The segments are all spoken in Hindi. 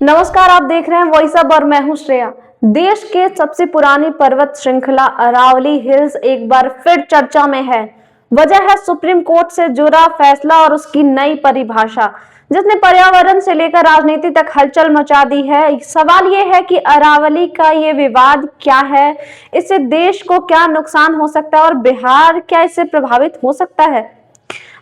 नमस्कार, आप देख रहे हैं वॉइस अब और मैं हूं श्रेया। देश के सबसे पुरानी पर्वत श्रृंखला अरावली हिल्स एक बार फिर चर्चा में है। वजह है सुप्रीम कोर्ट से जुड़ा फैसला और उसकी नई परिभाषा, जिसने पर्यावरण से लेकर राजनीति तक हलचल मचा दी है। सवाल ये है कि अरावली का ये विवाद क्या है, इससे देश को क्या नुकसान हो सकता है और बिहार क्या इससे प्रभावित हो सकता है।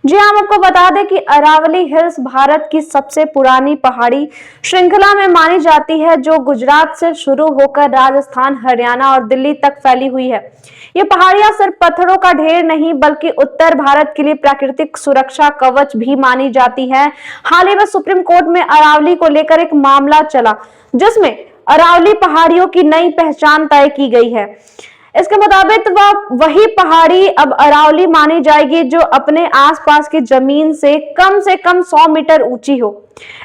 जी हम आपको बता दें कि अरावली हिल्स भारत की सबसे पुरानी पहाड़ी श्रृंखला में मानी जाती है, जो गुजरात से शुरू होकर राजस्थान, हरियाणा और दिल्ली तक फैली हुई है। ये पहाड़ियां सिर्फ पत्थरों का ढेर नहीं बल्कि उत्तर भारत के लिए प्राकृतिक सुरक्षा कवच भी मानी जाती है। हाल ही में सुप्रीम कोर्ट में अरावली को लेकर एक मामला चला, जिसमें अरावली पहाड़ियों की नई पहचान तय की गई है। इसके मुताबिक वही पहाड़ी अब अरावली मानी जाएगी जो अपने आसपास की जमीन से कम 100 मीटर ऊंची हो।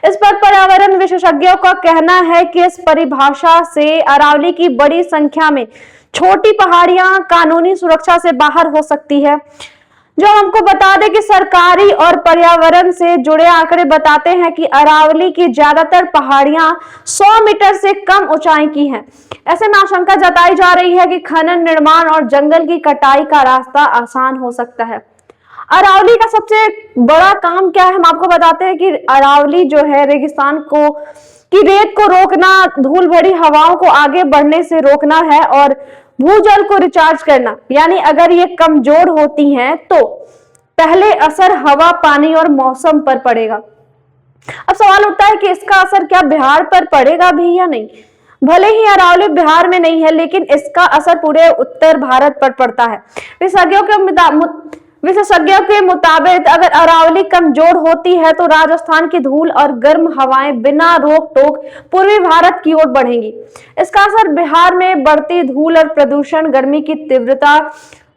इस पर पर्यावरण विशेषज्ञों का कहना है कि इस परिभाषा से अरावली की बड़ी संख्या में छोटी पहाड़ियां कानूनी सुरक्षा से बाहर हो सकती है। जो हमको बता दें कि सरकारी और पर्यावरण से जुड़े आंकड़े बताते हैं कि अरावली की ज्यादातर पहाड़ियां 100 मीटर से कम ऊंचाई की हैं। ऐसे में आशंका जताई जा रही है कि खनन, निर्माण और जंगल की कटाई का रास्ता आसान हो सकता है। अरावली का सबसे बड़ा काम क्या है, हम आपको बताते हैं कि अरावली जो है रेगिस्तान को की रेत को रोकना, धूल भरी हवाओं को आगे बढ़ने से रोकना है और भूजल को रिचार्ज करना। यानी अगर ये कमजोर होती हैं तो पहले असर हवा, पानी और मौसम पर पड़ेगा। अब सवाल उठता है कि इसका असर क्या बिहार पर पड़ेगा भी या नहीं। भले ही अरावली बिहार में नहीं है, लेकिन इसका असर पूरे उत्तर भारत पर पड़ता है। विशेषज्ञों के मुताबिक अगर अरावली कमजोर होती है तो राजस्थान की धूल और गर्म हवाएं बिना रोक टोक पूर्वी भारत की ओर बढ़ेंगी। इसका असर बिहार में बढ़ती धूल और प्रदूषण, गर्मी की तीव्रता,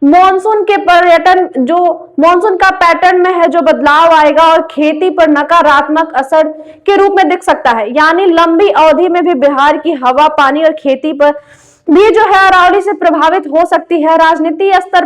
मॉनसून का पैटर्न में है जो बदलाव आएगा और खेती पर नकारात्मक असर के रूप में दिख सकता है। यानी लंबी अवधि में भी बिहार की हवा, पानी और खेती पर भी जो है अरावली से प्रभावित हो सकती है। राजनीति स्तर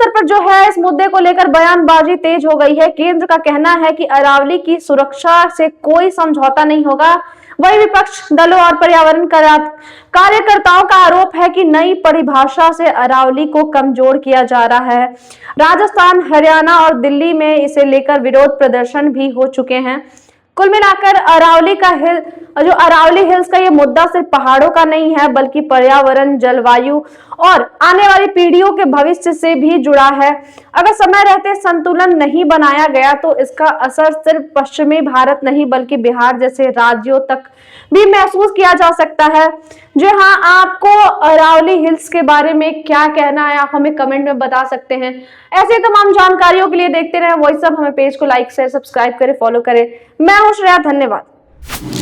पर जो है इस मुद्दे को लेकर बयानबाजी तेज हो गई है। केंद्र का कहना है कि अरावली की सुरक्षा से कोई समझौता नहीं होगा। वही विपक्ष दलों और पर्यावरण कार्यकर्ताओं का आरोप है कि नई परिभाषा से अरावली को कमजोर किया जा रहा है। राजस्थान, हरियाणा और दिल्ली में इसे लेकर विरोध प्रदर्शन भी हो चुके हैं। कुल मिलाकर अरावली हिल्स का ये मुद्दा सिर्फ पहाड़ों का नहीं है, बल्कि पर्यावरण, जलवायु और आने वाली पीढ़ियों के भविष्य से भी जुड़ा है। अगर समय रहते संतुलन नहीं बनाया गया तो इसका असर सिर्फ पश्चिमी भारत नहीं बल्कि बिहार जैसे राज्यों तक भी महसूस किया जा सकता है। जी हाँ, आपको अरावली हिल्स के बारे में क्या कहना है, आप हमें कमेंट में बता सकते हैं। ऐसे तमाम जानकारियों के लिए देखते रहें वॉइस अब। हमें पेज को लाइक, शेयर, सब्सक्राइब करें, फॉलो करें। मैं हूं श्रेया, धन्यवाद।